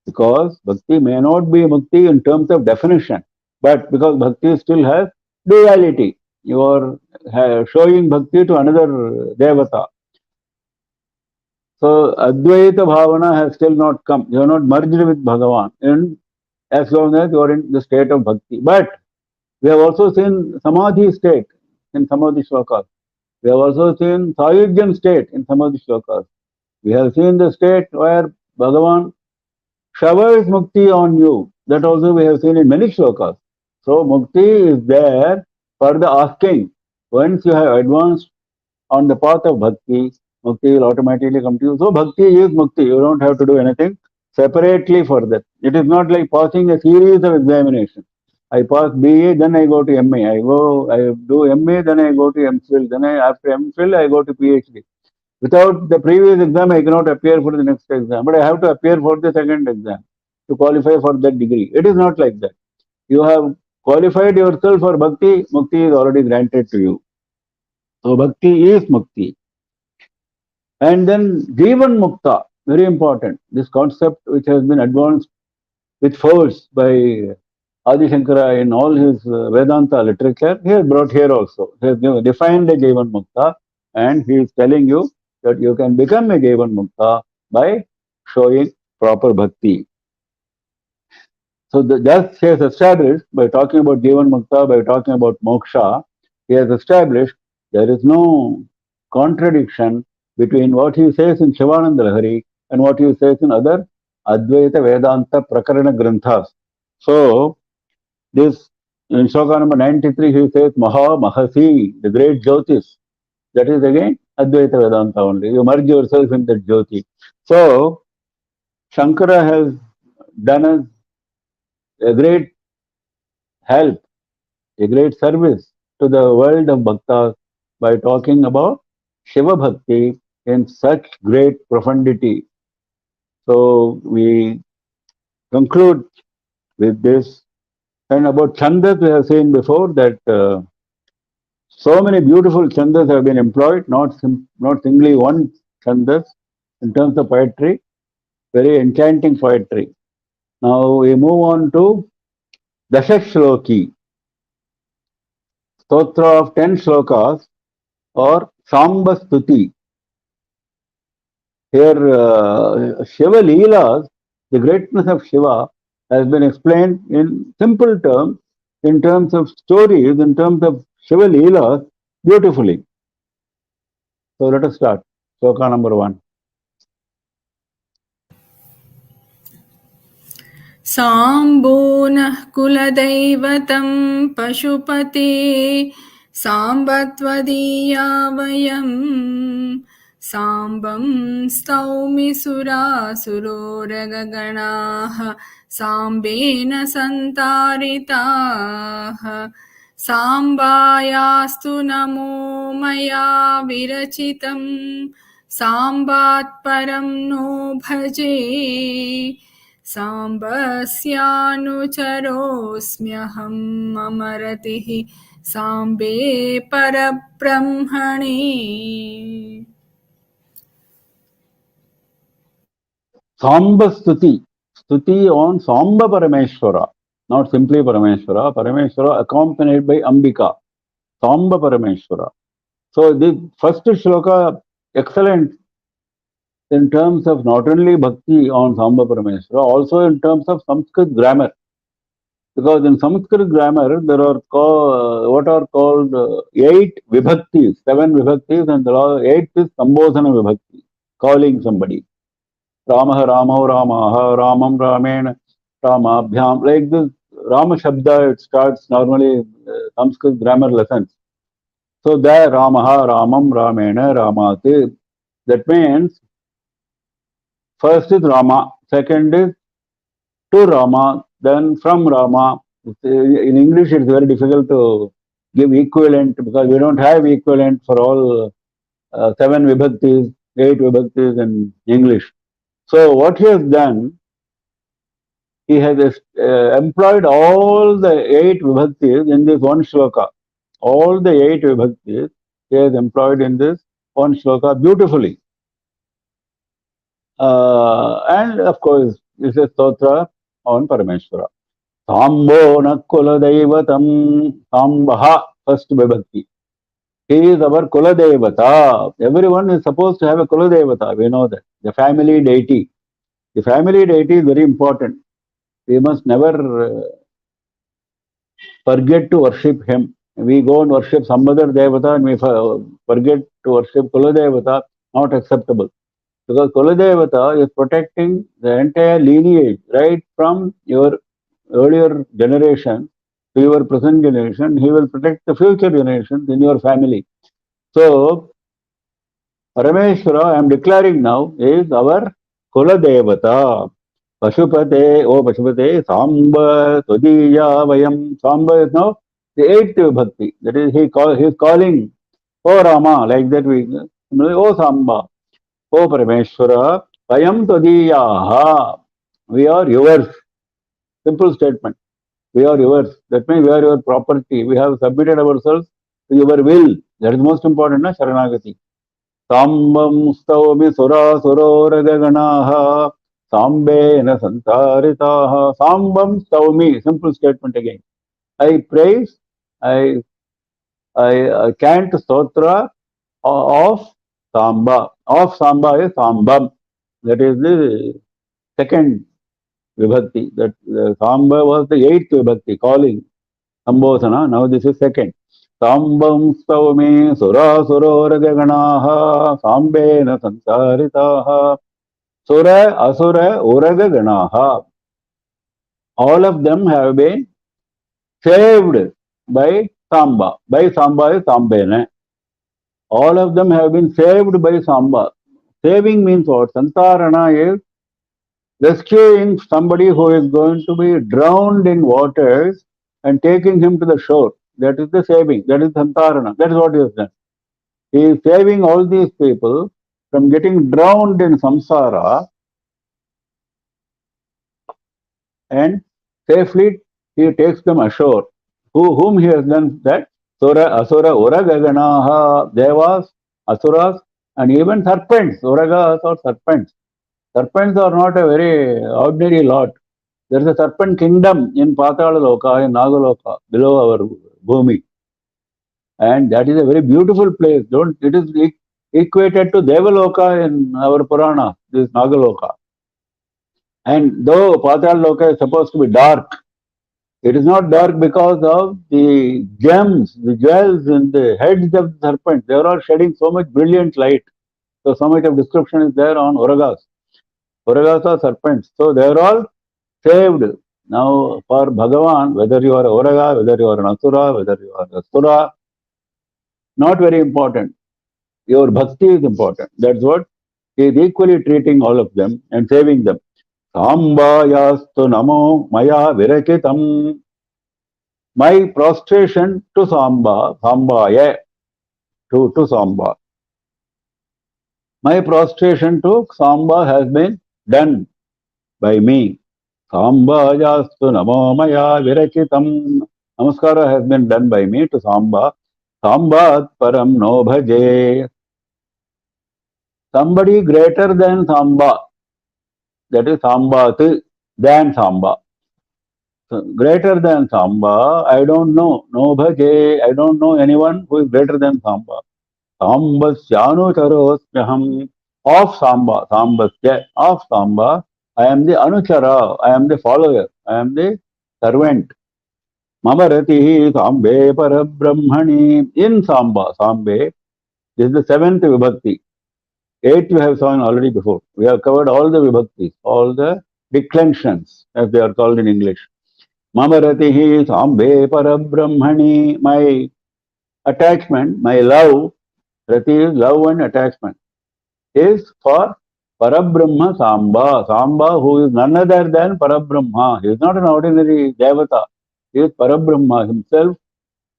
Because bhakti may not be mukti in terms of definition, but because bhakti still has duality. You are showing bhakti to another devata. So Advaita Bhavana has still not come. You are not merged with Bhagavan as long as you are in the state of bhakti. But we have also seen Samadhi state in some of the shlokas. We have also seen Sayugyam state in some of the shlokas. We have seen the state where Bhagavan showers mukti on you. That also we have seen in many shlokas. So mukti is there for the asking. Once you have advanced on the path of bhakti, mukti will automatically come to you. So bhakti is mukti. You don't have to do anything separately for that. It is not like passing a series of examinations. I pass BA, then I go to MA. I do MA, then I go to MPhil. Then after MPhil, I go to PhD. Without the previous exam, I cannot appear for the next exam. But I have to appear for the second exam to qualify for that degree. It is not like that. You have qualified yourself for bhakti, mukti is already granted to you. So bhakti is mukti. And then Jivan Mukta, very important. This concept which has been advanced with force by Adi Shankara in all his Vedanta literature, he has brought here also. He has defined the Jivan Mukta and he is telling you that you can become a Jivan Mukta by showing proper bhakti. So thus he has established, by talking about Jivan Mukta, by talking about moksha, he has established there is no contradiction between what he says in Shivananda Lahari and what he says in other Advaita Vedanta Prakarana Granthas. So this in Shloka number 93 he says Maha Mahasi, the great Jyotis. That is again Advaita Vedanta only. You merge yourself in that Jyoti. So Shankara has done us a great help, a great service to the world of bhaktas by talking about Shiva Bhakti in such great profundity. So we conclude with this. And about chandas, we have seen before that so many beautiful chandas have been employed, not singly one chandas in terms of poetry, very enchanting poetry. Now we move on to Dashashloki, stotra of 10 shlokas or Samba Stuti. Here Shiva Leelas, the greatness of Shiva has been explained in simple terms, in terms of stories, in terms of Shiva Leelas, beautifully. So let us start. Shloka number 1. साम्बूनः कुलदैवतं पशुपते साम्बत्वदीया वयं साम्बं स्तौमि सुरासुरोरगगणाः साम्बेन सन्तारिताः साम्बायास्तु नमो मया विरचितं साम्बात् परं no भजे साम्बस्यानुचरोऽस्म्यहम् अमरतिः साम्बे परब्रह्मणे. Samba Stuti. Stuti on Samba Parameshwara. Not simply Parameshwara. Parameshwara accompanied by Ambika. Samba Parameshwara. So the first shloka, excellent in terms of not only bhakti on Samba Parameshwara, also in terms of Sanskrit grammar. Because in Sanskrit grammar, there are what are called 8 vibhaktis, 7 vibhaktis, and the 8th is Sambodhana vibhakti, calling somebody. Ramah, Ramo, Ramaha, Ramam, Ramen, Ramabhyam. Like this, Rama Shabda, it starts normally Sanskrit grammar lessons. So there, Ramaha, Ramam, Ramena, Ramati. That means first is Rama, second is to Rama, then from Rama. In English, it's very difficult to give equivalent because we don't have equivalent for all 7 vibhaktis, 8 vibhaktis in English. So what he has done, he has employed all the 8 vibhaktis in this one shloka. All the 8 vibhaktis he has employed in this one shloka beautifully. And of course, this is Stotra on Parameshwara. Sambo Nakula Daivatam Sambaha, first vibhakti. He is our Kula Devata. Everyone is supposed to have a Kula Devata. We know that. The family deity. The family deity is very important. We must never forget to worship him. We go and worship some other Devata and we forget to worship Kula Devata, not acceptable. Because Kula Devata is protecting the entire lineage, right from your earlier generation to your present generation. He will protect the future generations in your family. So, Parameshwara, I am declaring now, is our Kula Devata. Pashupate, oh Pashupate, Samba, Todiya, Vayam. Samba is now the 8th bhakti. That is, he is calling, oh Rama, like that we, oh Samba, oh Parameshwara, Vayam Todiya, we are yours. Simple statement. We are yours. That means we are your property. We have submitted ourselves to your will. That is most important, na Sharanagati. Sambam stavami sura suroragaganaha Sambena santaritaha. Sambam stavami. Simple statement again. I praise, I chant stotra of Samba. Of Samba is Sambam. That is the second vibhakti. That Samba was the 8th vibhakti, calling Sambodhana. Now this is second. Sambam stavami sura suroragaganaha Sambena santaritaha. Sura, Asura, Uraga Ganaha. All of them have been saved by Samba. By Samba is Sambene. All of them have been saved by Samba. Saving means what? Santarana is rescuing somebody who is going to be drowned in waters and taking him to the shore. That is the saving. That is Santarana. That is what he has done. He is saving all these people from getting drowned in samsara and safely he takes them ashore. Whom he has done that? Sura, Asura, Uragaganaha, Devas, Asuras, and even serpents. Uragas or serpents. Serpents are not a very ordinary lot. There is a serpent kingdom in Patala Loka, in Nagaloka, below our Bhumi. And that is a very beautiful place. It is equated to Devaloka in our Purana, this Nagaloka. And though Patal Loka is supposed to be dark, it is not dark because of the gems, the jewels in the heads of the serpents. They are all shedding so much brilliant light. So much of description is there on Uragas. Uragas are serpents. So they are all saved. Now for Bhagavan, whether you are a Uraga, whether you are an Asura, whether you are a Asura, not very important. Your bhakti is important. That's what he is equally treating all of them and saving them. Sambayastu namo maya virakitam. My prostration to Samba, Sambaya, to Samba. My prostration to Samba has been done by me. Sambayastu namo maya virakitam. Namaskara has been done by me to Samba. Sambat param no bhaje. Somebody greater than Samba. That is Sambat, than Samba. So, greater than Samba, I don't know. No bhaje. I don't know anyone who is greater than Samba. Sambasyanu charosmyaham. Of Samba, Sambasya, of Samba, I am the Anuchara, I am the follower, I am the servant. Mamaratihi Sambe Parabrahmani. In Samba, Sambe, this is the seventh Vibhakti. Eight we have seen already before. We have covered all the Vibhaktis, all the declensions, as they are called in English. Mamaratihi Sambe Parabrahmani. My attachment, my love, Rati is love and attachment, is for Parabrahma Samba. Samba, who is none other than Parabrahma. He is not an ordinary Devata. He is Parabrahma himself,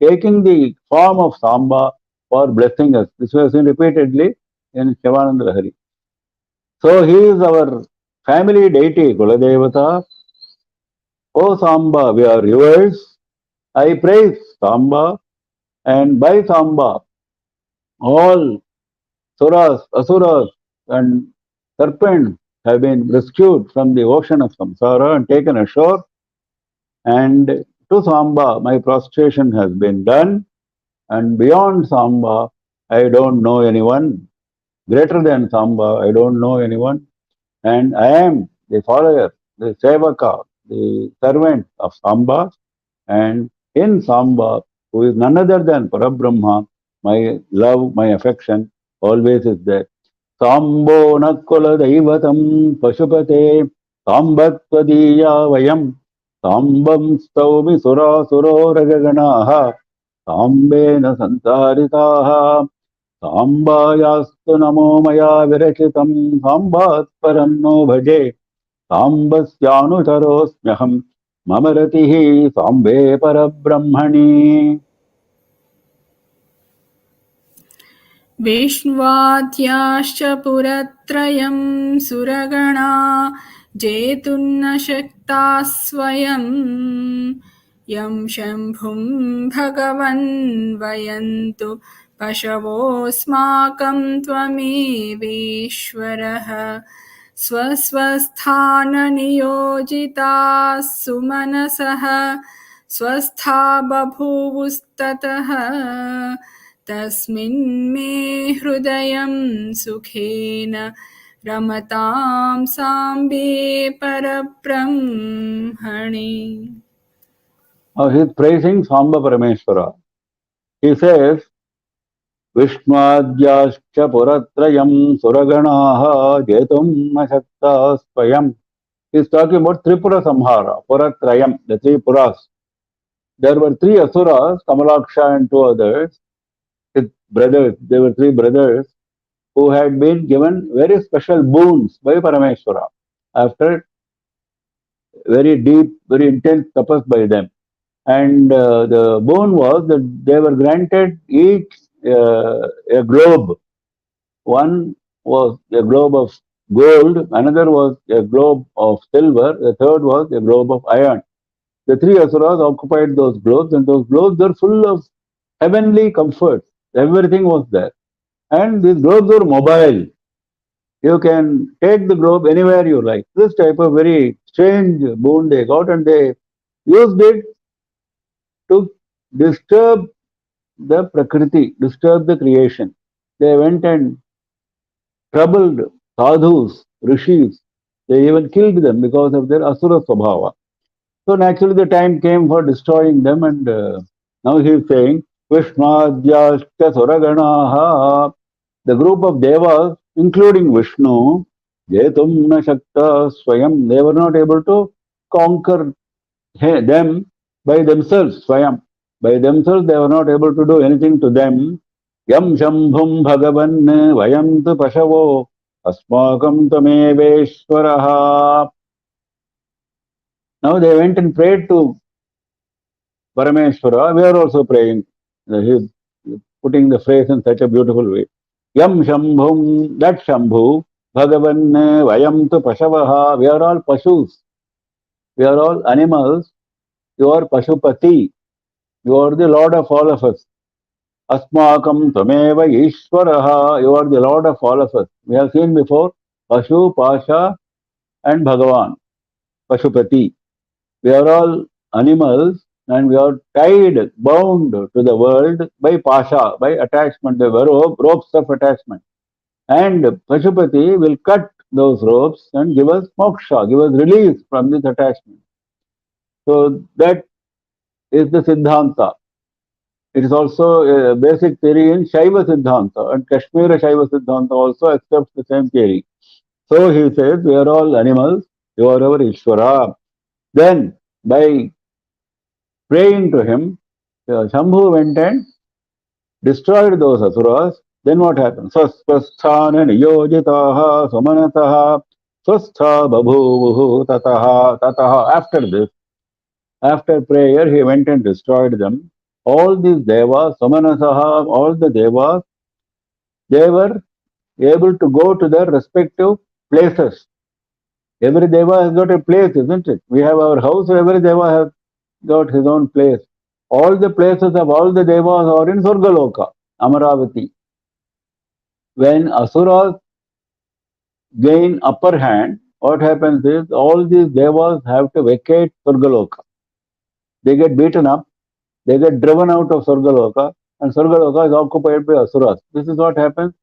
taking the form of Samba for blessing us. This was seen repeatedly in Shivananda Lahari. So he is our family deity, Kuladevata. O Samba, we are yours. I praise Samba, and by Samba, all Suras, Asuras, and serpents have been rescued from the ocean of samsara and taken ashore. And to Samba, my prostration has been done. And beyond Samba, I don't know anyone. Greater than Samba, I don't know anyone. And I am the follower, the Sevaka, the servant of Samba. And in Samba, who is none other than Parabrahma, my love, my affection always is there. Sambo Nakula Daivatam Pashupate Sambatvadiya Vayam Sambam Staumi Sura Suro Ragaganaha Sambena Santaritaha Sambayastu Namo Maya Virachitam Sambat Paranno Bhaje Sambasyanu Tarosmyaham Mamaratihi Sambe Parabrahmani. विश्वाद्याश्च पुरत्रयं सुरगणा जेतुन्न शक्ताः स्वयं यं शम्भुं भगवन् वयन्तु पशवोऽस्माकं त्वमेवेश्वरः स्वस्वस्थाननियोजिताः सुमनसः स्वस्था बभूवुस्ततः तस्मिन् मे हृदयं सुखेन रमतां साम्बे परब्रह्मणि. He is praising Samba Parameshwara. He says, Vishnuadyascha Puratrayam Suraganaha Jetum Nashakta Swayam. He is talking about Tripura Samhara, Puratrayam, the three Puras. There were three Asuras, Kamalaksha and two others, his brothers. They were three brothers who had been given very special boons by Parameshwara after very deep, very intense tapas by them. And the boon was that they were granted each a globe. One was a globe of gold, another was a globe of silver, the third was a globe of iron. The three asuras occupied those globes, and those globes were full of heavenly comforts. Everything was there. And these globes were mobile. You can take the globe anywhere you like. This type of very strange boon they got, and they used it to disturb the Prakriti, disturb the creation. They went and troubled sadhus, rishis. They even killed them because of their asura swabhava. So naturally the time came for destroying them, and now he is saying, Vishnadyashta suraganaha, the group of devas, including Vishnu, Jetum na shakta swayam, they were not able to conquer them by themselves, swayam. By themselves, they were not able to do anything to them. Yam Shambhum Bhagavan Vayantu Pashavo Asmakam Tameveshwaraha. Now they went and prayed to Parameshwara. We are also praying. He is putting the phrase in such a beautiful way. Yam Shambhum, that Shambhu, Bhagavan Vayantu Pashavaha. We are all Pashus. We are all animals. You are Pashupati. You are the Lord of all of us. Asmakam Tameva Ishwaraha. You are the Lord of all of us. We have seen before Pashu, Pasha, and Bhagavan, Pashupati. We are all animals and we are tied, bound to the world by Pasha, by attachment, the ropes of attachment. And Pashupati will cut those ropes and give us moksha, give us release from this attachment. So that is the Siddhanta. It is also a basic theory in Shaiva Siddhanta, and Kashmira Shaiva Siddhanta also accepts the same theory. So he says, we are all animals, you are our Ishvara. Then, by praying to him, Shambhu went and destroyed those asuras. Then what happened? Swasthana niyojitaha samanataha swastha babhuvuhu tataha. After this, after prayer, he went and destroyed them. All these devas, Samanasaha, all the devas, they were able to go to their respective places. Every deva has got a place, isn't it? We have our house, so every deva has got his own place. All the places of all the devas are in Surgaloka, Amaravati. When asuras gain upper hand, what happens is all these devas have to vacate Surgaloka. They get beaten up, they get driven out of Surgaloka, and Surgaloka is occupied by asuras. This is what happens.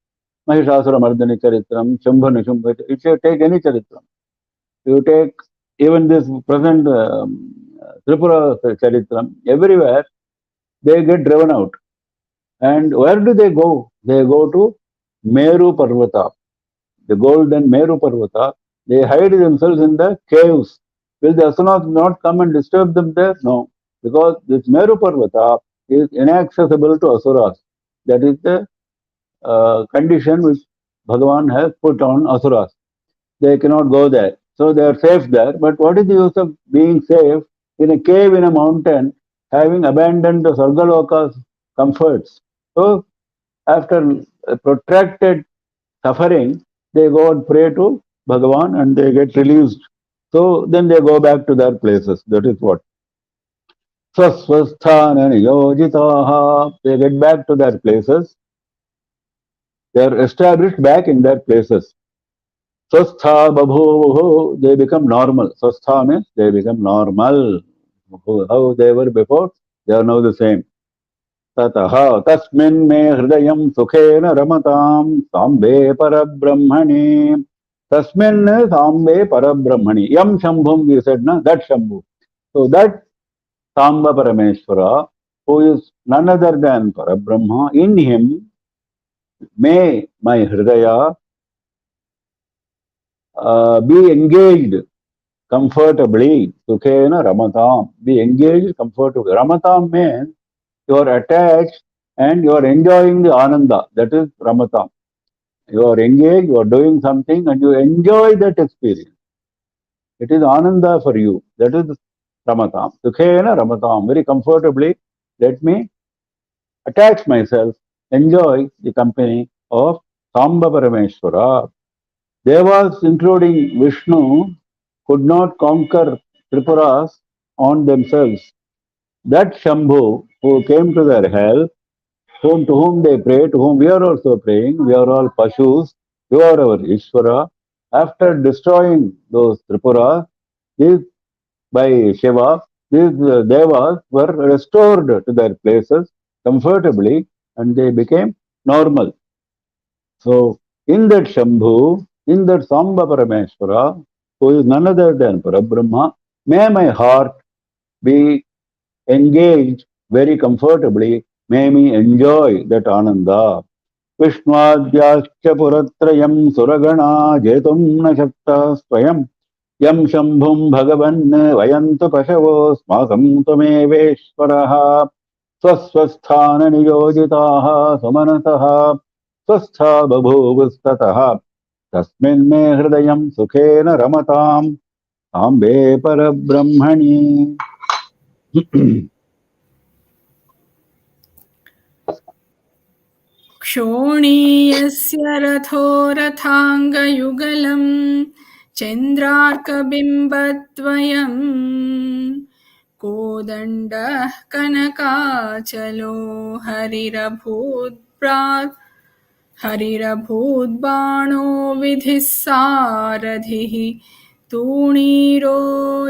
Mahishasura Mardani Charitram, Shambha Nishambha. If you take any Charitram, you take even this present Tripura Charitram, everywhere they get driven out. And where do they go? They go to Meru Parvata, the golden Meru Parvata. They hide themselves in the caves. Will the asuras not come and disturb them there? No, because this Meru Parvata is inaccessible to asuras. That is the condition which Bhagavan has put on asuras. They cannot go there. So they are safe there. But what is the use of being safe in a cave in a mountain, having abandoned the Sargaloka's comforts? So after a protracted suffering, they go and pray to Bhagavan and they get released. So then they go back to their places. That is what. Swasthana niyojitaha. They get back to their places. They are established back in their places. Swastha babhuvuhu, they become normal. Swastha means they become normal. How they were before, they are now the same. Tataha tasmin me hridayam sukhena ramatam sambe parabrahmani. Tasmin sambe parabrahmani. Yam shambhum, we said, na, that shambhu. So that Samba Parameshwara, who is none other than Parabrahma, in him may my hridaya be engaged comfortably. Sukhena ramatam. Be engaged comfortably. Ramatam means you are attached and you are enjoying the ananda. That is ramatam. You are engaged, you are doing something and you enjoy that experience. It is ananda for you. That is ramatam. Sukhena ramatam. Very comfortably, let me attach myself, enjoy the company of Samba Parameshwara. Devas, including Vishnu, could not conquer Tripuras on themselves. That Shambhu, who came to their help, to whom they pray, to whom we are also praying, we are all Pashus, you are our Ishvara. After destroying those Tripuras, these by Shiva, these Devas were restored to their places comfortably and they became normal. So, in that Shambhu, in that Samba Parameshwara, who is none other than Parabrahma, may my heart be engaged very comfortably, may me enjoy that Ananda. Vishnuadyascha Puratrayam Suragana Jetum na Shakta Swayam Yam Shambhum Bhagavan Vayantu Pashavo Smakam Tameveshwaraha. स्वस्वस्थान नियोजिताः सुमनसः स्वस्था बभूवुस्ततः तस्मिन् मे हृदयं सुखेन रमताम् साम्बे परब्रह्मणि. क्षोणीयस्य रथो रथाङ्गयुगलम् चन्द्रार्कबिम्बद्वयम् कोदण्डः कनकाचलो हरिरभूद्बाणो विधिः सारथिः तूणीरो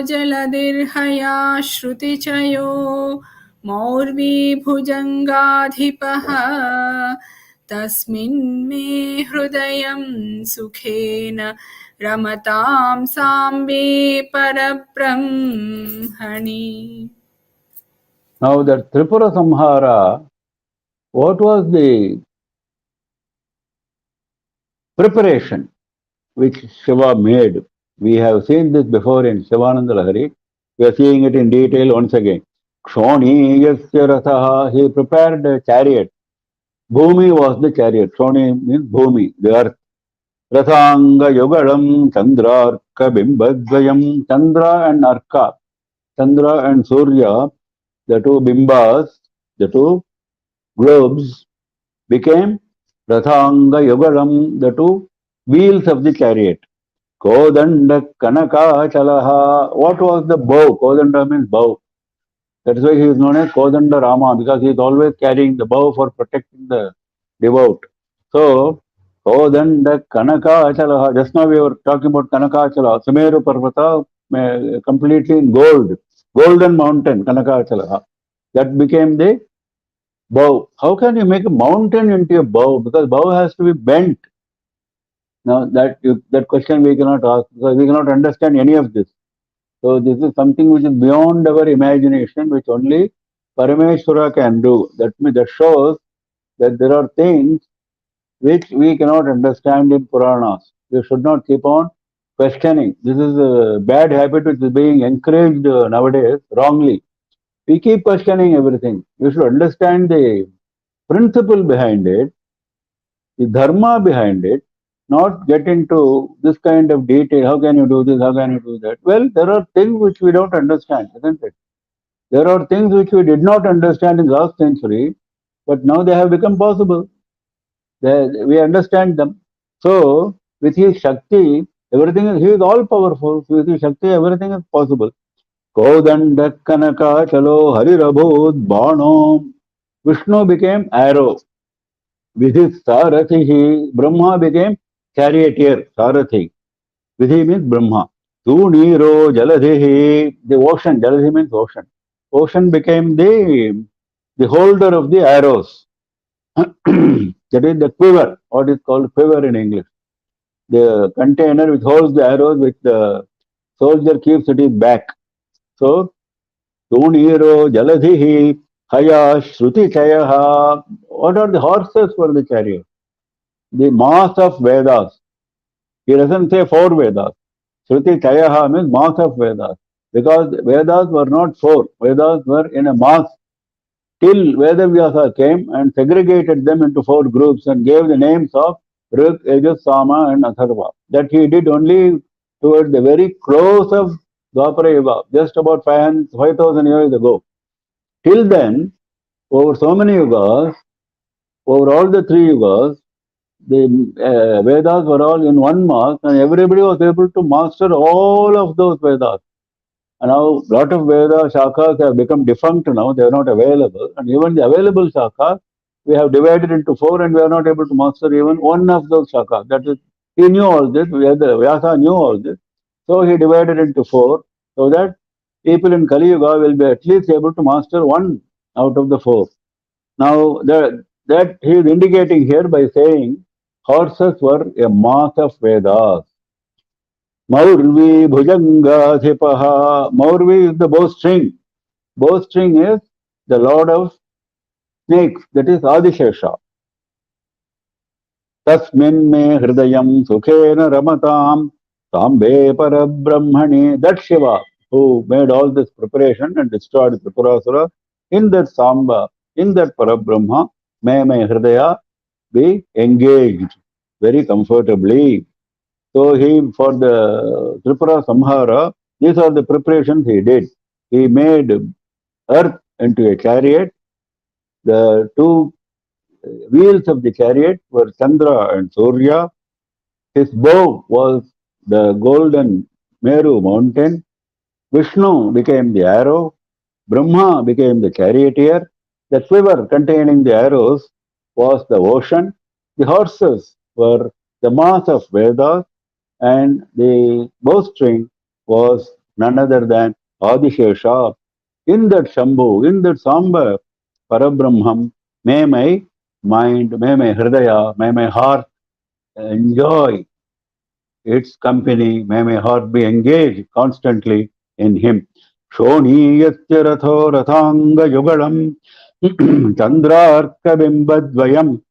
जलदिर्हया श्रुतिचयो मौर्वी भुजङ्गाधिपः तस्मिन् मे हृदयं सुखेन रमतां साम्बे परब्रह्मणि. Now that Tripura Samhara, what was the preparation which Shiva made? We have seen this before in Shivananda Lahari. We are seeing it in detail once again. Kshoni yasya rathaha, he prepared a chariot. Bhumi was the chariot. Kshoni means Bhumi, the earth. Rathanga Yogalam Chandrarka Bimbadvayam. Chandra and Arka, Chandra and Surya, the two bimbas, the two globes, became Rathanga Yogalam, the two wheels of the chariot. Kodanda Kanaka Chalaha. What was the bow? Kodanda means bow. That is why he is known as Kodanda Rama, because he is always carrying the bow for protecting the devout. So, Kodanda Kanaka Chalaha. Just now we were talking about Kanaka Chala, Sumeru Parvata, completely in gold. Golden mountain, Kanaka Chalaha. That became the bow. How can you make a mountain into a bow? Because bow has to be bent. Now that question we cannot ask because we cannot understand any of this. So this is something which is beyond our imagination, which only Parameshwara can do. That shows that there are things which we cannot understand in Puranas. We should not keep on questioning. This is a bad habit which is being encouraged nowadays wrongly. We keep questioning everything. We should understand the principle behind it, the dharma behind it, not get into this kind of detail. How can you do this? How can you do that? Well, there are things which we don't understand, isn't it? There are things which we did not understand in the last century, but now they have become possible. We understand them. So, with his Shakti, everything is, he is all powerful. With his Shakti, everything is possible. Kodanda Kanaka Chalo Harirabhut Bano. Vishnu became arrow. Vidhi Sarathihi. Brahma became charioteer, Sarathi. Vidhi means Brahma. Tu Niro Jaladhihi. The ocean. Jaladhi means ocean. Ocean became the holder of the arrows. That is the quiver, what is called quiver in English. The container which holds the arrows which the soldier keeps at his back. So, Tuniro, Jaladhihi, Haya, Shruti Chayaha. What are the horses for the chariot? The mass of Vedas. He doesn't say 4 Vedas. Shruti Chayaha means mass of Vedas. Because Vedas were not 4. Vedas were in a mass. Till Vedavyasa came and segregated them into 4 groups and gave the names of Rig, Yajus, Sama and Atharva. That he did only towards the very close of Dwapara Yuga, just about 5,000 years ago. Till then, over so many yugas, over all the 3 yugas, the Vedas were all in one mass and everybody was able to master all of those Vedas. And now a lot of Veda shakhas have become defunct now, they are not available. And even the available shakhas, we have divided into 4 and we are not able to master even one of those shakhas. That is, he knew all this, Vyasa knew all this. So he divided into 4 so that people in Kali Yuga will be at least able to master 1 out of the 4. Now that he is indicating here by saying horses were a mass of Vedas. Maurvi Bhujanga Thipaha. Maurvi is the bowstring. Bowstring is the lord of snakes, that is Adishesha. Tasmin me hridayam sukhena ramatam sambe parabrahmani. That Shiva who made all this preparation and destroyed Tripurasura in that Samba In that Parabrahma, may my Hridaya be engaged very comfortably. So for the Tripura Samhara, these are the preparations he did. He made earth into a chariot. The two wheels of the chariot were Chandra and Surya. His bow was the golden Meru mountain. Vishnu became the arrow. Brahma became the charioteer. The quiver containing the arrows was the ocean. The horses were the mass of Vedas, and the bowstring was none other than Adishesha. In that Shambhu, in that Samba, Parabrahmam, may my mind, may my Hridaya, may my heart enjoy its company, may my heart be engaged constantly in him. Shoniyasya ratho rathanga yugalam chandrarka bimbadvayam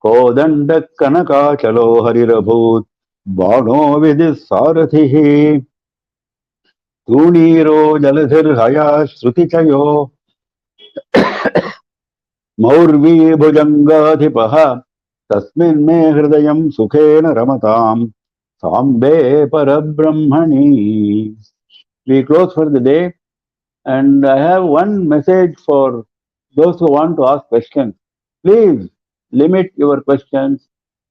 kodanda kanaka chalo harirabhut bano vidis sarathihi tuniro jaladhir haya shrutichayo मौर्वी भुजंगाधिपः तस्मिन् मे हृदयं सुखेन रमताम् सांबे परब्रह्मणि. We close for the day, and I have one message for those who want to ask questions. Please limit your questions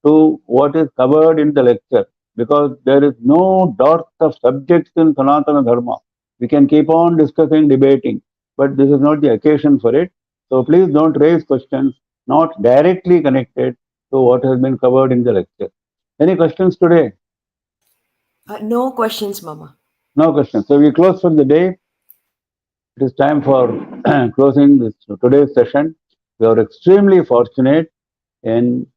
to what is covered in the lecture, because there is no dearth of subjects in Sanatana Dharma. We can keep on discussing, debating, but this is not the occasion for it. So please don't raise questions not directly connected to what has been covered in the lecture. Any questions today? No questions, Mama. No questions. So we close for the day. It is time for closing this today's session. We are extremely fortunate in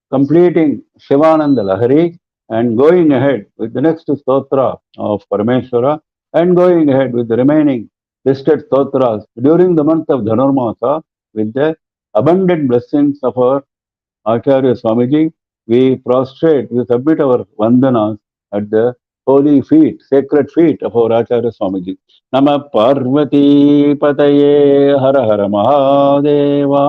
completing Shivananda Lahari and going ahead with the next stotra of Parameshwara and going ahead with the remaining listed stotras during the month of Dhanurmasa with the abundant blessings of our Acharya Swamiji. We prostrate, we submit our vandanas at the holy feet, sacred feet of our Acharya Swamiji. Nama Parvati Pataye Hara Hara Mahadeva.